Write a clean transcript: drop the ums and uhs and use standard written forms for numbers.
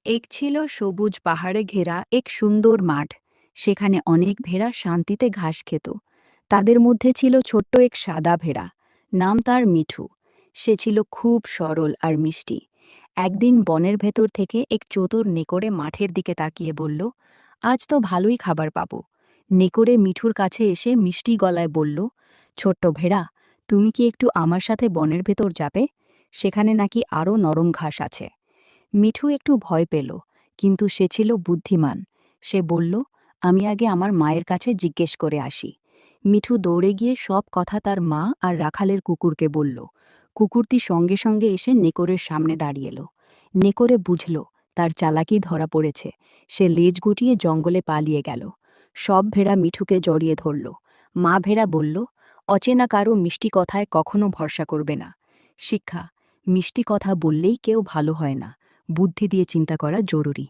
এক ছিল সবুজ পাহাড়ে ঘেরা এক সুন্দর মাঠ। সেখানে অনেক ভেড়া শান্তিতে ঘাস খেত। তাদের মধ্যে ছিল ছোট্ট এক সাদা ভেড়া। নাম তার মিঠু। সে ছিল খুব সরল আর মিষ্টি। একদিন বনের ভেতর থেকে এক চতুর নেকড়ে মাঠের দিকে তাকিয়ে বলল, আজ তো ভালোই খাবার পাবো। নেকড়ে মিঠুর কাছে এসে মিষ্টি গলায় বলল, ছোট্ট ভেড়া, তুমি কি একটু আমার সাথে বনের ভেতর যাবে? সেখানে নাকি আরও নরম ঘাস আছে। মিঠু একটু ভয় পেল, কিন্তু সে ছিল বুদ্ধিমান। সে বলল, আমি আগে আমার মায়ের কাছে জিজ্ঞেস করে আসি। মিঠু দৌড়ে গিয়ে সব কথা তার মা আর রাখালের কুকুরকে বলল। কুকুরটি সঙ্গে সঙ্গে এসে নেকড়ের সামনে দাঁড়িয়ে এলো। নেকড়ে বুঝল তার চালাকি ধরা পড়েছে। সে লেজ গুটিয়ে জঙ্গলে পালিয়ে গেল। সব ভেড়া মিঠুকে জড়িয়ে ধরল। মা ভেড়া বলল, অচেনা কারো মিষ্টি কথায় কখনো ভরসা করবে না। শিক্ষা: মিষ্টি কথা বললেই কেউ ভালো হয় না, বুদ্ধি দিয়ে চিন্তা করা জরুরি।